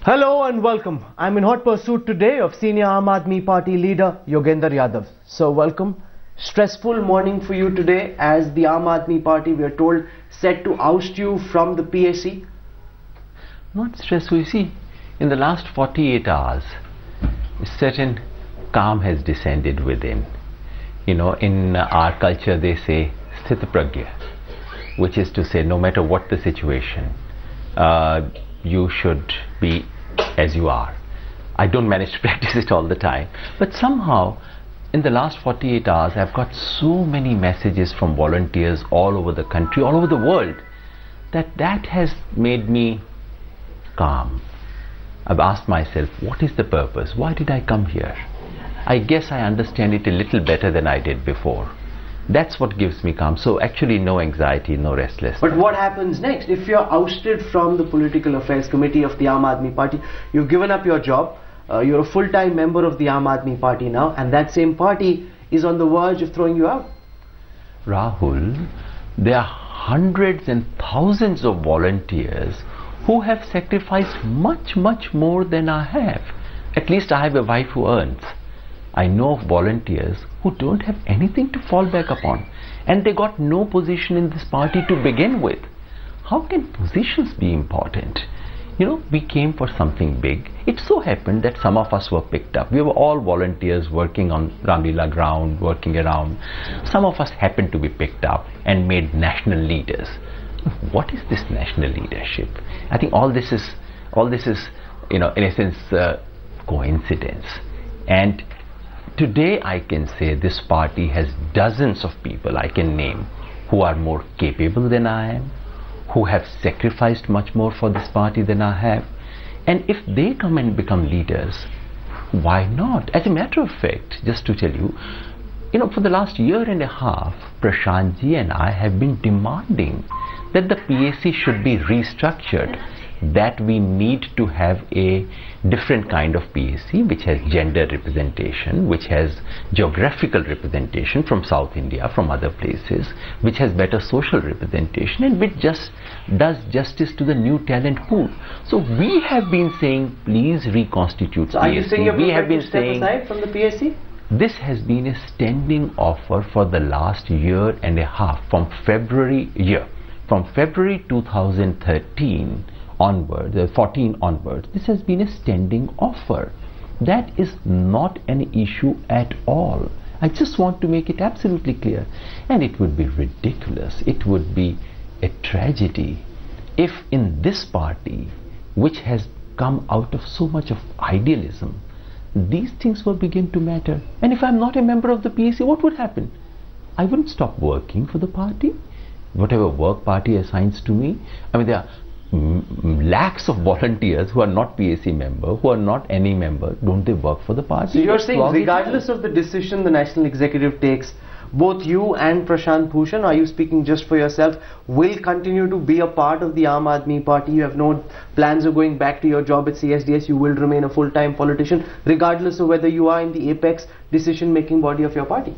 Hello and welcome. I'm in hot pursuit today of senior Aam Aadmi Party leader Yogendra Yadav. So welcome. Stressful morning for you today as the Aam Aadmi Party, we are told, set to oust you from the PAC. Not stressful. You see, in the last 48 hours, a certain calm has descended within. You know, in our culture they say sthita pragya, which is to say no matter what the situation, you should be as you are. I don't manage to practice it all the time, but somehow in the last 48 hours I've got so many messages from volunteers all over the country, all over the world, that has made me calm. I've asked myself, what is the purpose? Why did I come here? I guess I understand it a little better than I did before. That's what gives me calm. So actually no anxiety, no restlessness. But what happens next? If you're ousted from the Political Affairs Committee of the Aam Aadmi Party, you've given up your job, you're a full-time member of the Aam Aadmi Party now, and that same party is on the verge of throwing you out. Rahul, there are hundreds and thousands of volunteers who have sacrificed much more than I have. At least I have a wife who earns. I know of volunteers who don't have anything to fall back upon, and they got no position in this party to begin with. How can positions be important? You know, we came for something big. It so happened that some of us were picked up. We were all volunteers working on Ramlila ground, working around. Some of us happened to be picked up and made national leaders. What is this national leadership? I think all this is, you know, in a sense, coincidence. And today I can say this party has dozens of people I can name who are more capable than I am, who have sacrificed much more for this party than I have. And if they come and become leaders, why not? As a matter of fact, just to tell you, you know, for the last year and a half, Prashant ji and I have been demanding that the PAC should be restructured, that we need to have a different kind of PAC which has gender representation, which has geographical representation from South India, from other places, which has better social representation, and which just does justice to the new talent pool. So we have been saying, please reconstitute So PAC. are you saying you're prepared to step saying aside from the PAC? this has been a standing offer for the last year and a half, from February 2013 onward, 14 onwards. This has been a standing offer. That is not an issue at all. I just want to make it absolutely clear. And it would be ridiculous, it would be a tragedy if in this party, which has come out of so much of idealism, these things will begin to matter. And if I'm not a member of the PAC, what would happen? I wouldn't stop working for the party. Whatever work party assigns to me. I mean, there are lakhs of volunteers who are not PAC member, who are not any member. Don't they work for the party? So you're saying regardless of the decision the National Executive takes, both you and Prashant Bhushan, are you speaking just for yourself, will continue to be a part of the Aam Aadmi Party? You have no plans of going back to your job at CSDS. You will remain a full-time politician regardless of whether you are in the apex decision-making body of your party?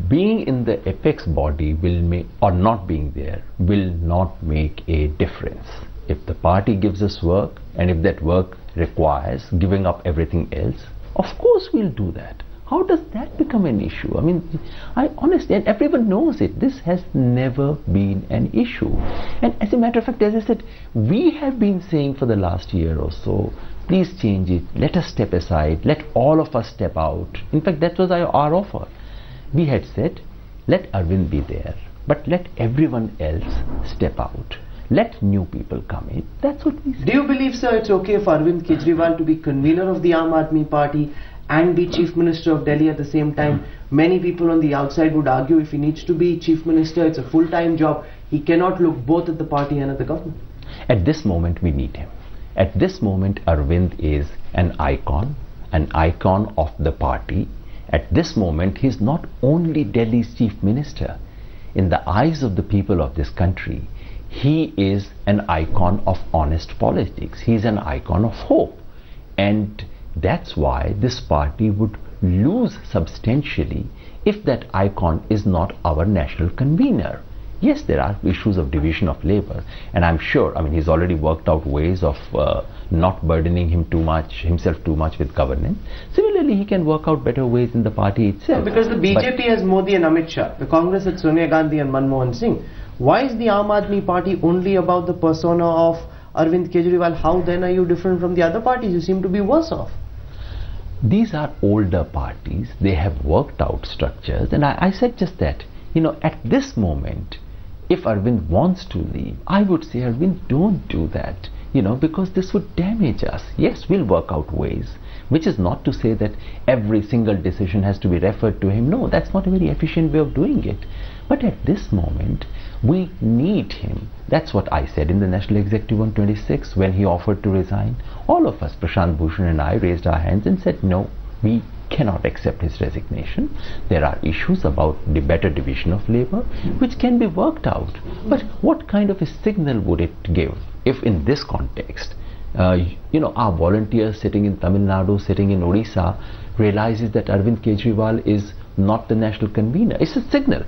Being in the apex body will make, or not being there, will not make a difference. If the party gives us work, and if that work requires giving up everything else, of course we'll do that. How does that become an issue? I mean, I honestly, and everyone knows it, this has never been an issue. And as a matter of fact, as I said, we have been saying for the last year or so, please change it, let us step aside, let all of us step out. In fact, that was our offer. We had said, let Arvind be there, but let everyone else step out. Let new people come in. That's what we said. Do you believe, sir, it's okay for Arvind Kejriwal to be convener of the Aam Aadmi Party and be Chief Minister of Delhi at the same time? Many people on the outside would argue if he needs to be Chief Minister, it's a full-time job. He cannot look both at the party and at the government. At this moment, we need him. At this moment, Arvind is an icon of the party. At this moment, he is not only Delhi's Chief Minister. In the eyes of the people of this country, he is an icon of honest politics. He is an icon of hope. And that's why this party would lose substantially if that icon is not our national convener. Yes, there are issues of division of labor, and I'm sure, I mean, he's already worked out ways of not burdening himself too much with governance. Similarly, he can work out better ways in the party itself. Because the BJP has Modi and Amit Shah, the Congress has Sonia Gandhi and Manmohan Singh. Why is the Aam Aadmi Party only about the persona of Arvind Kejriwal? How then are you different from the other parties? You seem to be worse off. These are older parties. They have worked out structures, and I said just that. You know, at this moment, if Arvind wants to leave, I would say, Arvind, don't do that, you know, because this would damage us. Yes, we'll work out ways, which is not to say that every single decision has to be referred to him. No, that's not a very efficient way of doing it. But at this moment, we need him. That's what I said in the National Executive on 26 when he offered to resign. All of us, Prashant Bhushan and I, raised our hands and said, no, we cannot accept his resignation. There are issues about the better division of labor which can be worked out. But what kind of a signal would it give if in this context, you know, our volunteers sitting in Tamil Nadu, sitting in Odisha, realizes that Arvind Kejriwal is not the national convener? It's a signal.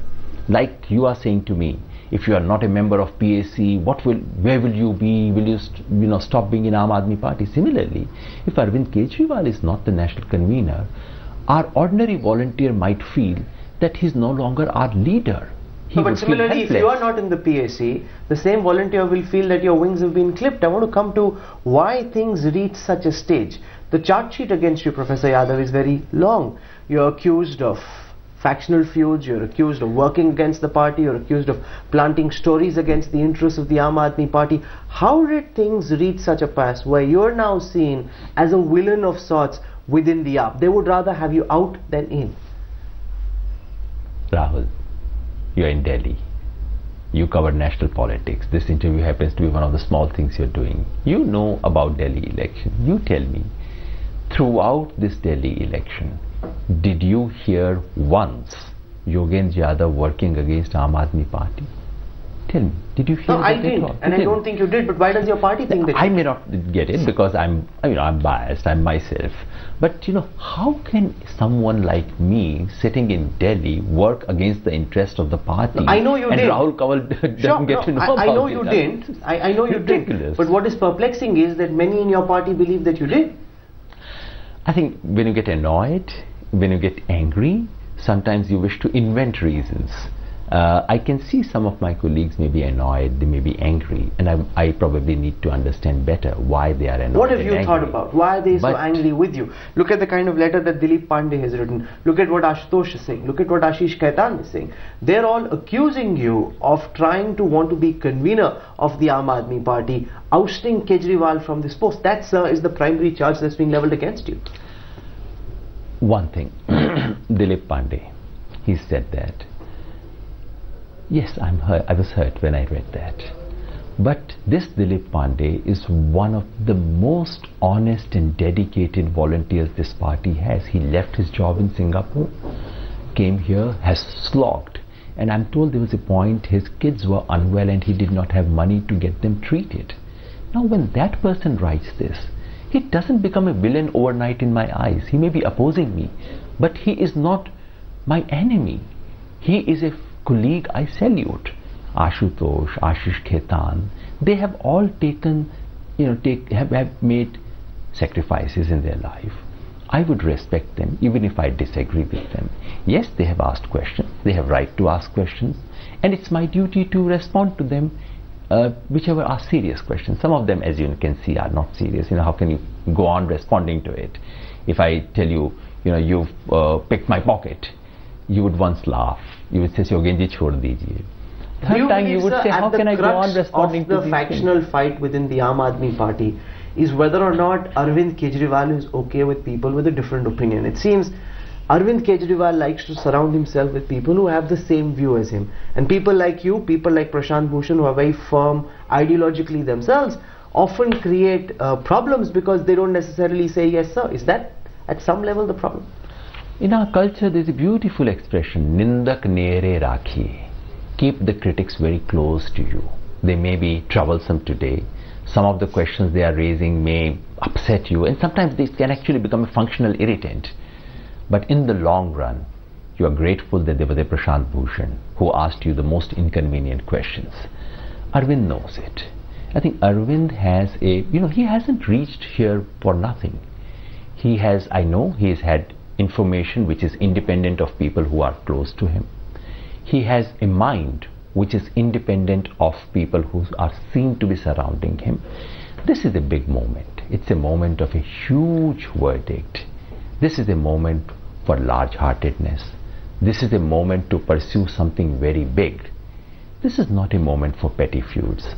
Like you are saying to me, if you are not a member of PAC, where will you be? Will you stop being in Aam Aadmi Party? Similarly, if Arvind Kejriwal is not the national convener, our ordinary volunteer might feel that he's no longer our leader. No, but similarly, if you are not in the PAC, the same volunteer will feel that your wings have been clipped. I want to come to why things reach such a stage. The charge sheet against you, Professor Yadav, is very long. You're accused of factional feuds, you're accused of working against the party, you're accused of planting stories against the interests of the Aam Aadmi Party. How did things reach such a pass where you're now seen as a villain of sorts within the AAP? They would rather have you out than in. Rahul, you're in Delhi. You cover national politics. This interview happens to be one of the small things you're doing. You know about Delhi election. You tell me, throughout this Delhi election, did you hear once Yogendra Yadav working against Aam Aadmi Party? Tell me, did you hear that? No, I didn't, and I don't think you did. But why does your party think that? I may not get it because I'm biased. I'm myself. But you know, how can someone like me sitting in Delhi work against the interest of the party? No, I know you and didn't. Rahul Kawal doesn't get to know about it. I know you didn't. I know you didn't. But what is perplexing is that many in your party believe that you did. I think when you get annoyed, when you get angry, sometimes you wish to invent reasons. I can see some of my colleagues may be annoyed, they may be angry, and I probably need to understand better why they are annoyed. What have you thought about? Why are they so angry with you? Look at the kind of letter that Dilip Pandey has written. Look at what Ashutosh is saying. Look at what Ashish Khaitan is saying. They're all accusing you of trying to want to be convener of the Aam Aadmi Party, ousting Kejriwal from this post. That, sir, is the primary charge that's being levelled against you. One thing, Dilip Pandey, he said that. Yes, I was hurt when I read that. But this Dilip Pandey is one of the most honest and dedicated volunteers this party has. He left his job in Singapore, came here, has slogged. And I'm told there was a point his kids were unwell and he did not have money to get them treated. Now when that person writes this, he doesn't become a villain overnight in my eyes. He may be opposing me, but he is not my enemy. He is a colleague I salute. Ashutosh, Ashish Khaitan, they have all taken, have made sacrifices in their life. I would respect them even if I disagree with them. Yes, they have asked questions, they have right to ask questions, and it's my duty to respond to them, whichever are serious questions. Some of them, as you can see, are not serious. How can you go on responding to it? If I tell you, you've picked my pocket, you would once laugh. You would say, Yogendra, chhod dijiye. Third time you would say, how can I go on responding to the factional fight within the Aam Aadmi Party is whether or not Arvind Kejriwal is okay with people with a different opinion. It seems Arvind Kejriwal likes to surround himself with people who have the same view as him. And people like you, people like Prashant Bhushan, who are very firm ideologically themselves, often create problems because they don't necessarily say yes sir. Is that at some level the problem? In our culture there is a beautiful expression, Nindak nere rakhi. Keep the critics very close to you. They may be troublesome today. Some of the questions they are raising may upset you, and sometimes they can actually become a functional irritant. But in the long run, you are grateful that there was a Prashant Bhushan who asked you the most inconvenient questions. Arvind knows it. I think Arvind has he hasn't reached here for nothing. He has, I know, he has had information which is independent of people who are close to him. He has a mind which is independent of people who are seen to be surrounding him. This is a big moment. It's a moment of a huge verdict. This is a moment for large-heartedness. This is a moment to pursue something very big. This is not a moment for petty feuds.